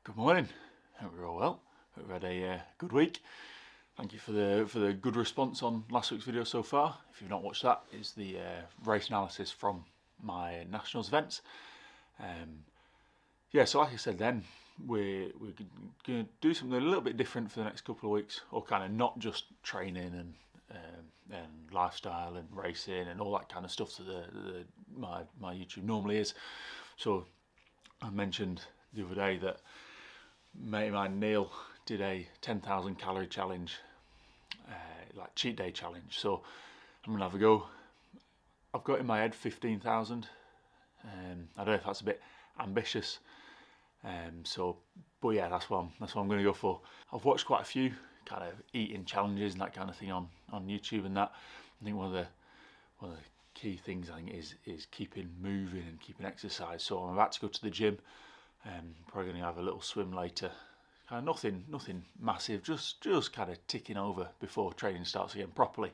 Good morning. Hope you're all well. Hope you've had a good week. Thank you for the good response on last week's video so far. If you've not watched that, it's the race analysis from my nationals events. So like I said then, we're going to do something a little bit different for the next couple of weeks, or kind of not just training and lifestyle and racing and all that kind of stuff that my YouTube normally is. So I mentioned the other day that mate of mine Neil did a 10,000 calorie challenge, like cheat day challenge. So I'm gonna have a go. I've got in my head 15,000. I don't know if that's a bit ambitious. But yeah, that's what I'm gonna go for. I've watched quite a few kind of eating challenges and that kind of thing on YouTube and that. I think one of the key things I think is keeping moving and keeping exercise. So I'm about to go to the gym. Probably going to have a little swim later. Kind of nothing massive, just kind of ticking over before training starts again properly.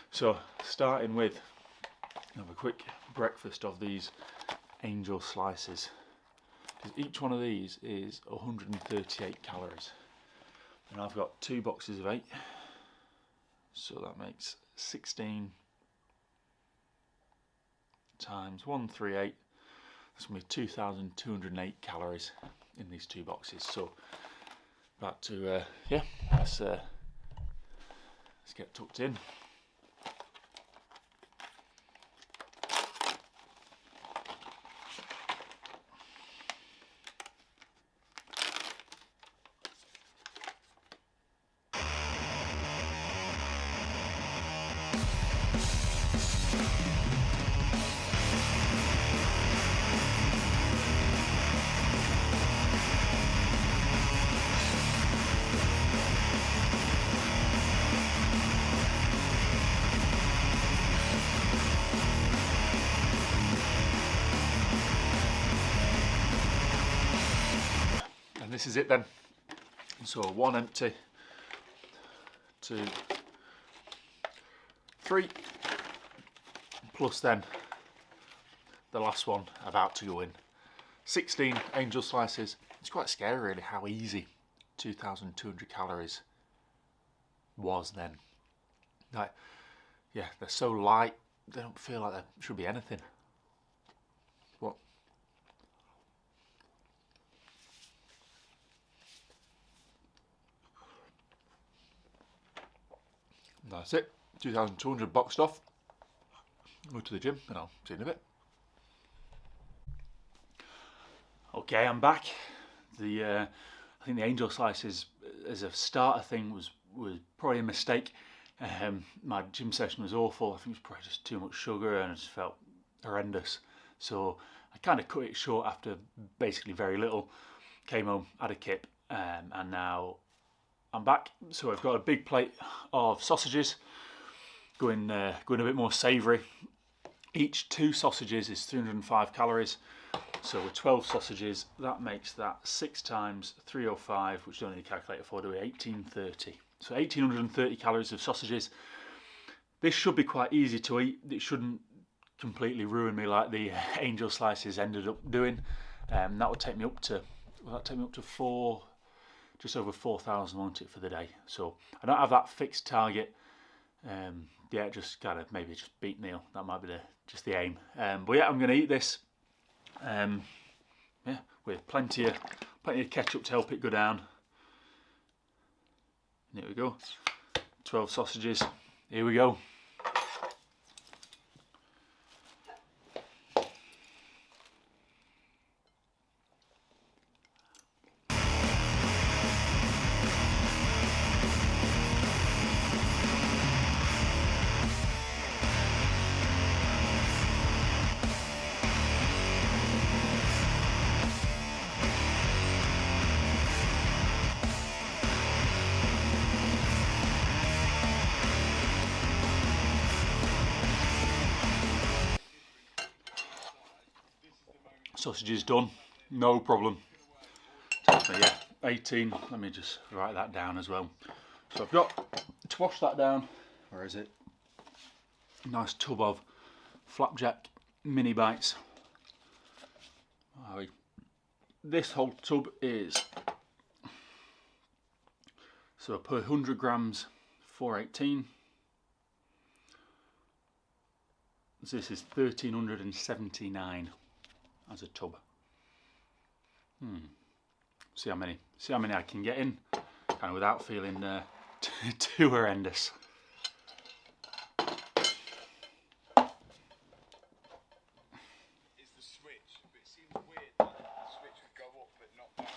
So starting with, have a quick breakfast of these angel slices. Because each one of these is 138 calories. And I've got 2 boxes of 8. So that makes 16 times 138. That's going to be 2,208 calories in these 2 boxes. So about to let's get tucked in. This is it then. So 1 empty, 2, 3, plus then the last one about to go in. 16 angel slices. It's quite scary really how easy 2,200 calories was then. Like, yeah, they're so light, they don't feel like there should be anything. What? That's it, 2,200 boxed off. Go to the gym and I'll see you in a bit. Okay, I'm back. I think the angel slices as a starter thing was probably a mistake. My gym session was awful. I think it was probably just too much sugar and I just felt horrendous. So I kind of cut it short after basically very little. Came home, had a kip, and now I'm back. So I've got a big plate of sausages, going a bit more savoury. Each 2 sausages is 305 calories. So with 12 sausages, that makes that 6 times 305, which you don't need a calculator for, do we? 1830. So 1830 calories of sausages. This should be quite easy to eat. It shouldn't completely ruin me like the angel slices ended up doing. That would take me up to, just over 4,000, won't it, for the day? So I don't have that fixed target. Just kind of maybe just beat Neil. That might be just the aim. But yeah, I'm going to eat this. With plenty of ketchup to help it go down. And here we go. 12 sausages. Here we go. Sausages done, no problem. So yeah, 18, let me just write that down as well. So I've got to wash that down, where is it? Nice tub of flapjack mini bites. this whole tub is, so per 100 grams, 418. This is 1379 as a tub. See how many I can get in, kind of without feeling too horrendous. It's the switch. It seems weird that the switch would go up but not down.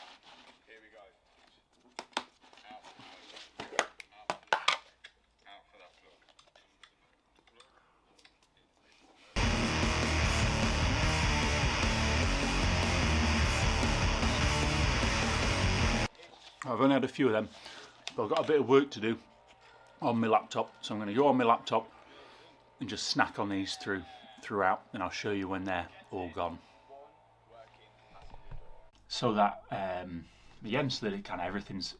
Here we go. Out for that plug. I've only had a few of them, but I've got a bit of work to do on my laptop, so I'm going to go on my laptop and just snack on these throughout, and I'll show you when they're all gone. So that again, so that it kind of everything's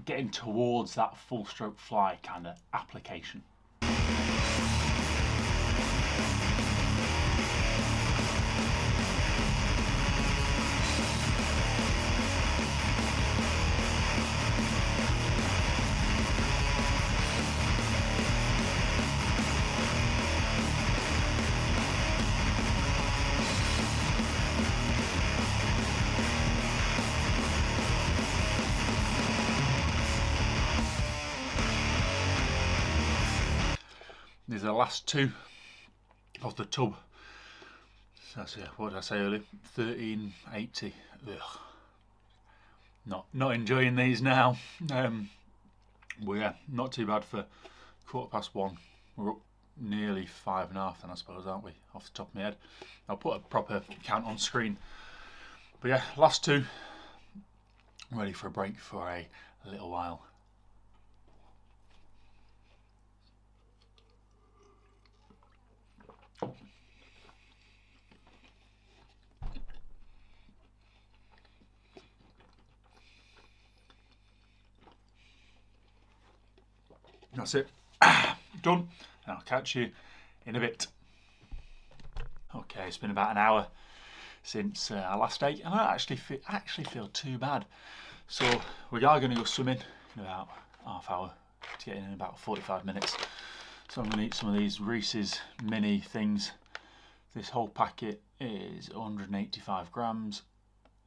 getting towards that full stroke fly kind of application. These are the last two of the tub. So that's, what did I say earlier? 1380. Ugh. Not enjoying these now. Well, yeah, not too bad for 1:15. We're up nearly 5.5 then, I suppose, aren't we? Off the top of my head. I'll put a proper count on screen. But yeah, last two. Ready for a break for a little while. That's it. Done. And I'll catch you in a bit. Okay, it's been about an hour since I last ate, and I actually feel too bad. So we are going to go swimming in about half hour to get in about 45 minutes. So I'm going to eat some of these Reese's mini things. This whole packet is 185 grams.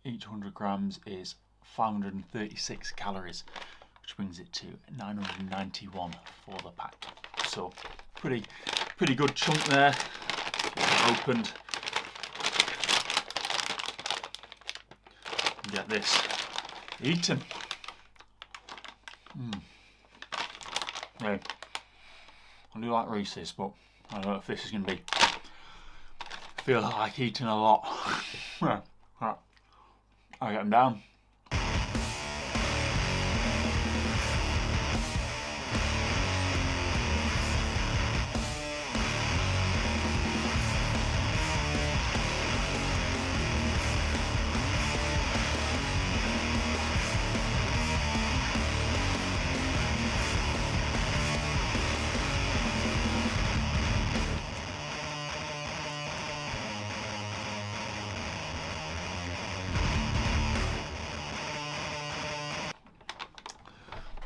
Each 100 grams is 536 calories, which brings it to 991 for the pack. So pretty good chunk there. Opened. Get this eaten. Yeah, I do like Reese's, but I don't know if this is going to be. I feel like eating a lot. Right. I'll get them down.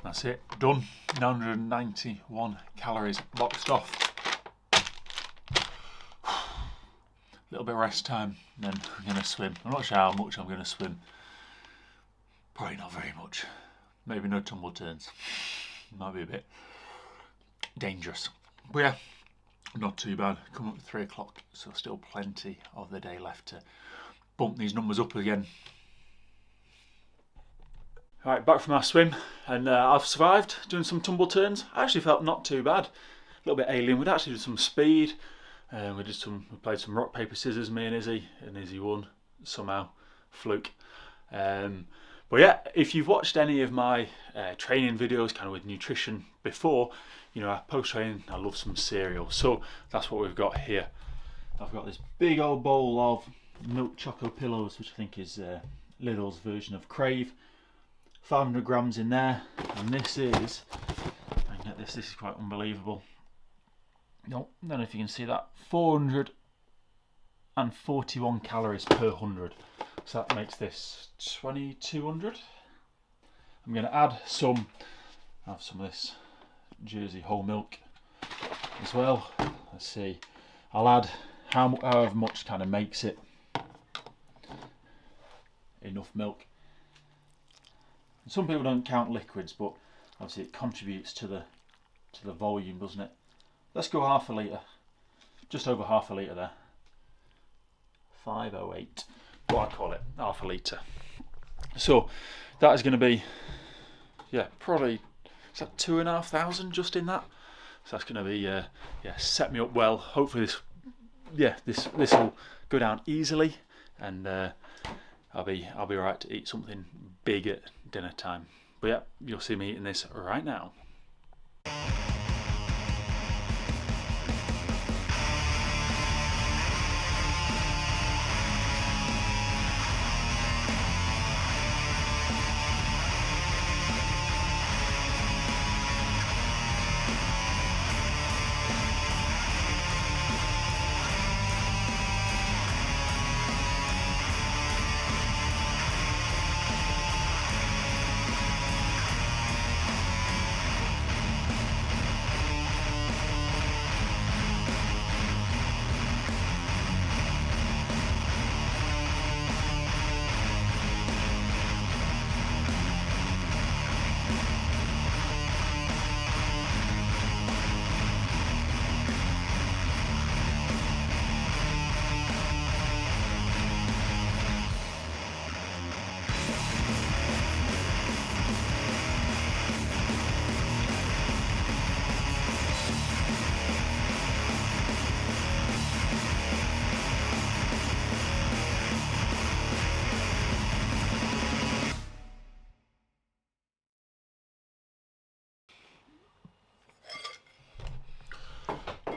That's it, done. 991 calories boxed off. A little bit of rest time, then I'm going to swim. I'm not sure how much I'm going to swim. Probably not very much. Maybe no tumble turns. Might be a bit dangerous. But yeah, not too bad. Coming up to 3 o'clock, so still plenty of the day left to bump these numbers up again. Alright, back from our swim, and I've survived doing some tumble turns. I actually felt not too bad. A little bit alien. We'd actually done some speed. We played some rock, paper, scissors, me and Izzy won somehow. Fluke. But yeah, if you've watched any of my training videos, kind of with nutrition before, you know, post-training, I love some cereal. So that's what we've got here. I've got this big old bowl of milk choco pillows, which I think is Lidl's version of Crave. 500 grams in there, and this is, I can get this is quite unbelievable. No, I don't know if you can see that. 441 calories per 100. So that makes this 2200. I'm going to add some, have some of this Jersey whole milk as well. Let's see, I'll add however much kind of makes it enough milk. Some people don't count liquids, but obviously it contributes to the volume, doesn't it? Let's go half a litre, just over half a litre there. 508, what I call it, half a litre. So that is going to be, yeah, probably, is that 2,500 just in that? So that's going to be, yeah, set me up well. Hopefully this will go down easily, and I'll be right to eat something big at dinner time. But yeah, you'll see me eating this right now.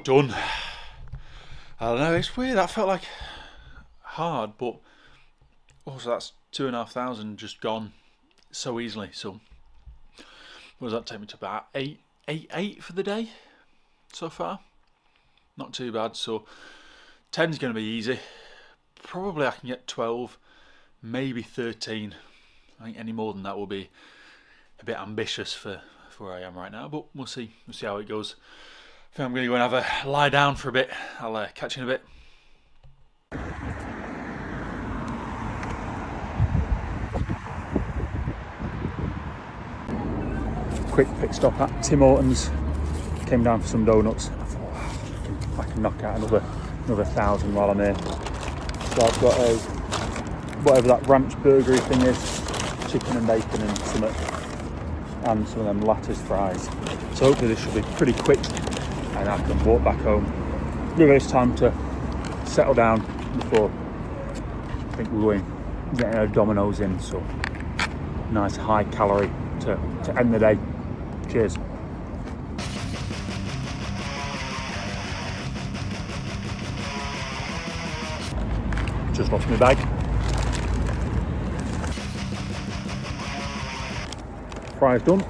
Done. I don't know, it's weird, that felt like hard, but also that's 2,500 just gone so easily. So what does that take me to? About eight for the day so far. Not too bad. So 10 is going to be easy. Probably I can get 12, maybe 13. I think any more than that will be a bit ambitious for where I am right now, but we'll see how it goes. I think I'm going to go and have a lie down for a bit. I'll catch you in a bit. Quick pit stop at Tim Hortons. Came down for some donuts. I thought I can knock out another 1,000 while I'm here. So I've got a whatever that ranch burgery thing is, chicken and bacon and some of them Lattice fries. So hopefully this should be pretty quick, and I can walk back home. Give this time to settle down before I think we're getting our Domino's in. So nice high calorie to end the day. Cheers. Just lost my bag. Fries done.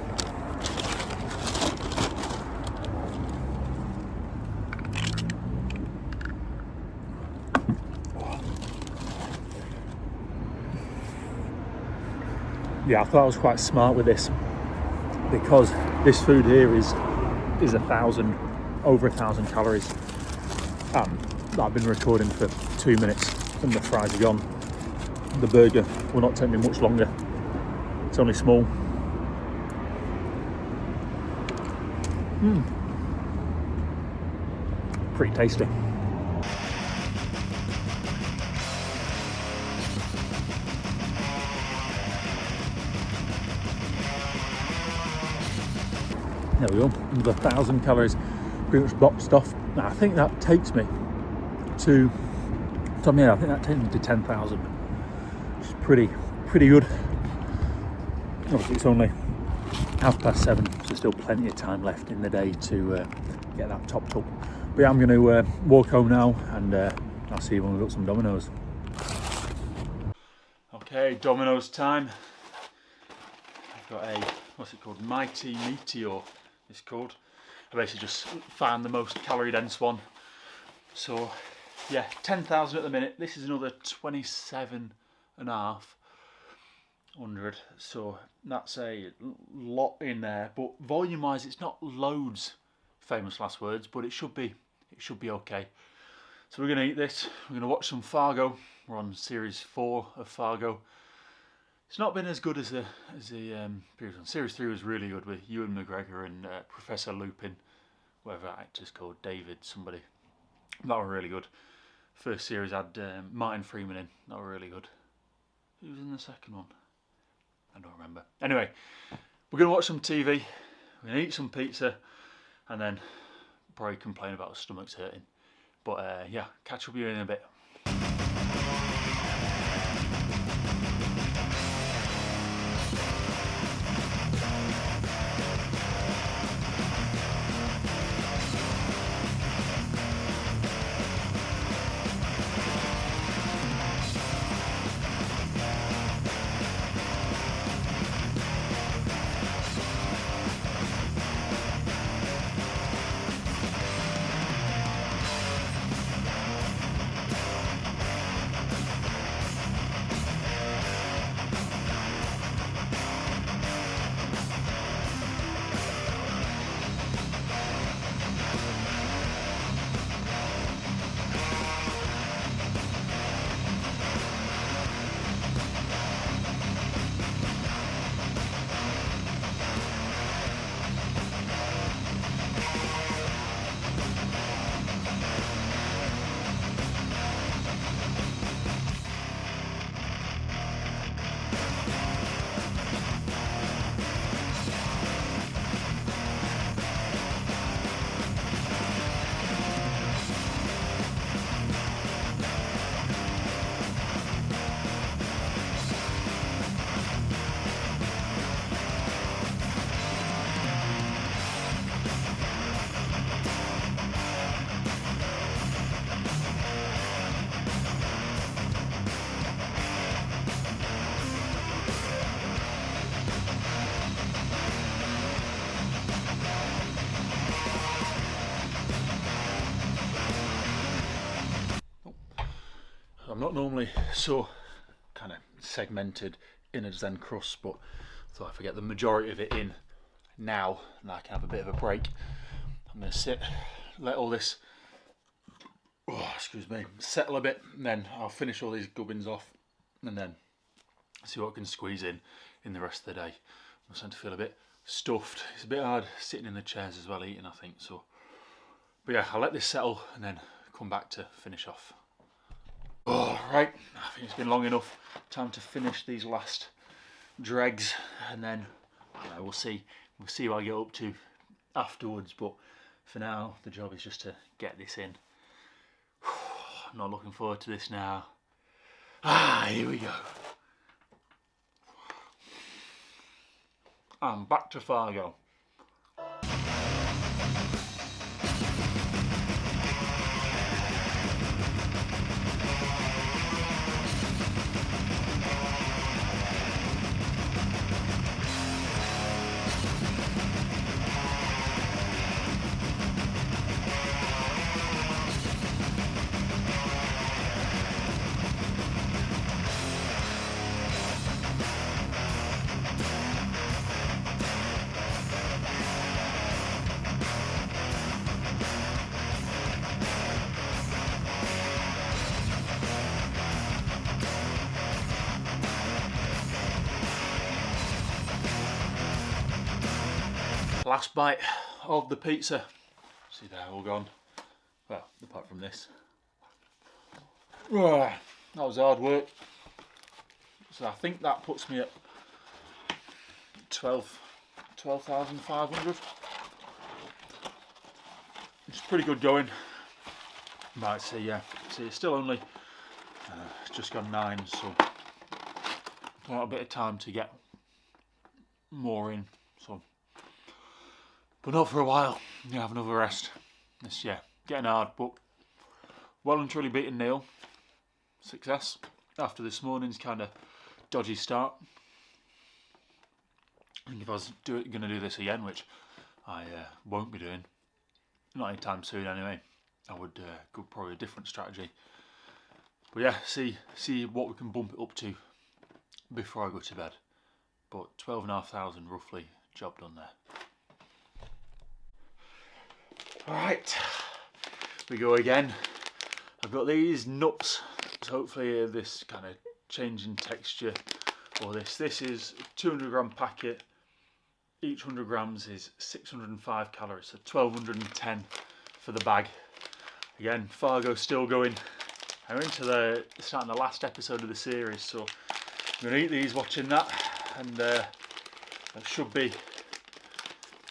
Yeah, I thought I was quite smart with this, because this food here is over 1,000 calories. I've been recording for 2 minutes and the fries are gone. The burger will not take me much longer. It's only small. Pretty tasty. There we go, another 1,000 calories pretty much boxed off. Now, I think that takes me to, I think that takes me to 10,000, which is pretty good. Obviously it's only 7:30, so still plenty of time left in the day to get that topped up. But yeah, I'm going to walk home now, and I'll see you when we've got some Domino's. Okay, Domino's time. I've got a, what's it called, Mighty Meteor it's called. I basically just found the most calorie dense one. So yeah, 10,000 at the minute. This is another 27 and a half. 100, so that's a lot in there. But volume-wise, it's not loads. Famous last words, but it should be okay. So we're gonna eat this. We're gonna watch some Fargo. We're on series 4 of Fargo. It's not been as good as the previous one. Series 3 was really good with Ewan McGregor and Professor Lupin, whatever that actor's called, David somebody. That were really good. First series had Martin Freeman in. That were really good. Who was in the second one? I don't remember. Anyway, we're going to watch some TV, we're going to eat some pizza, and then probably complain about our stomachs hurting. But yeah, catch up with you in a bit. I'm not normally so kind of segmented innards then crust, but I thought if I get the majority of it in now, and I can have a bit of a break, I'm going to sit, let all this, settle a bit, and then I'll finish all these gubbins off, and then see what I can squeeze in the rest of the day. I'm starting to feel a bit stuffed. It's a bit hard sitting in the chairs as well eating, I think. So, but yeah, I'll let this settle and then come back to finish off. Oh, right, I think it's been long enough. Time to finish these last dregs, and then we'll see what I get up to afterwards. But for now, the job is just to get this in. I'm not looking forward to this now. Here we go. I'm back to Fargo. Last bite of the pizza. See, they're all gone. Well, apart from this. That was hard work. So I think that puts me at 12,500. It's pretty good going. Might say, yeah. See, it's still only just gone 9, so got a bit of time to get more in. So, but not for a while. You have another rest. It's getting hard, but well and truly beaten Neil. Success after this morning's kind of dodgy start. I think if I was going to do this again, which I won't be doing, not anytime soon anyway, I would go probably a different strategy. But yeah, see what we can bump it up to before I go to bed. But 12,500 roughly, job done there. Alright, we go again. I've got these nuts, so hopefully this kind of change in texture or this. This is a 200 gram packet. Each 100 grams is 605 calories, so 1210 for the bag. Again, Fargo still going. I'm into starting the last episode of the series, so I'm going to eat these watching that, and that should be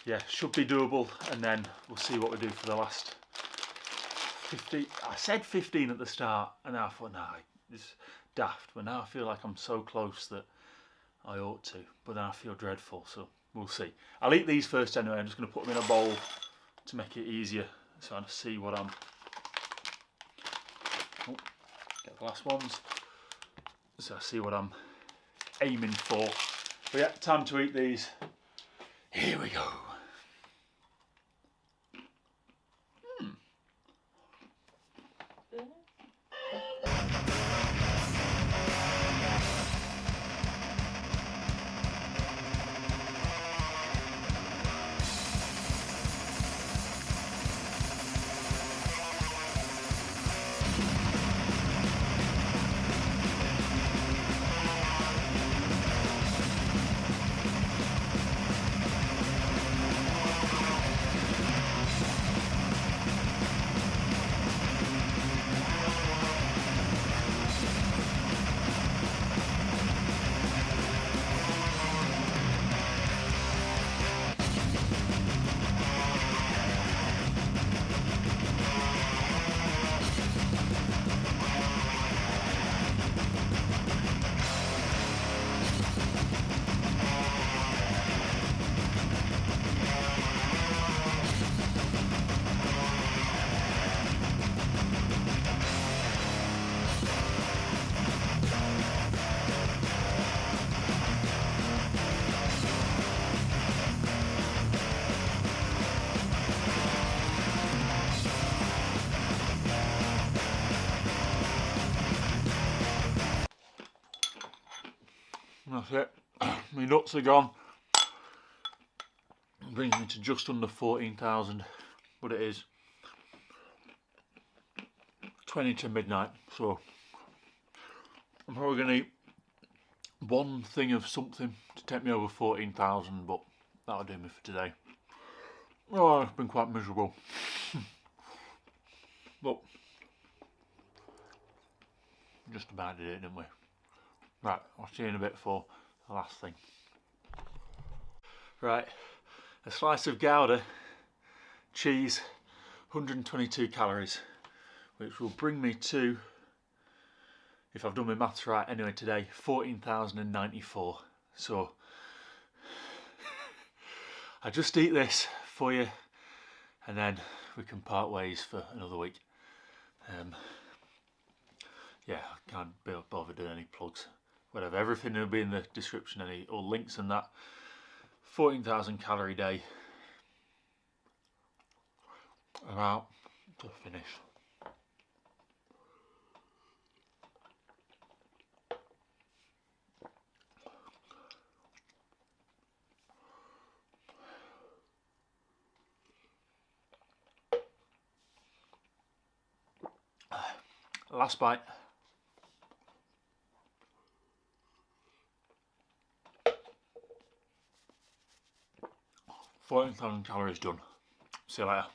doable, and then we'll see what we do for the last 15. I said 15 at the start, and I thought, nah, it's daft, but now I feel like I'm so close that I ought to, but then I feel dreadful, so we'll see. I'll eat these first anyway. I'm just going to put them in a bowl to make it easier, so I see what I'm... Oh, get the last ones, so I see what I'm aiming for. But yeah, time to eat these. Here we go. That's it. My nuts are gone. Brings me to just under 14,000, but it is 20 to midnight, so I'm probably going to eat one thing of something to take me over 14,000, but that'll do me for today. Oh, it's been quite miserable. But just about did it, didn't we? Right, I'll see you in a bit for the last thing. Right, a slice of Gouda, cheese, 122 calories, which will bring me to, if I've done my maths right anyway today, 14,094. So I just eat this for you, and then we can part ways for another week. Yeah, I can't be bothered doing any plugs. Whatever, everything will be in the description, or links and that. 14,000 calorie day. About to finish. Last bite. 14,000 calories done. See you later.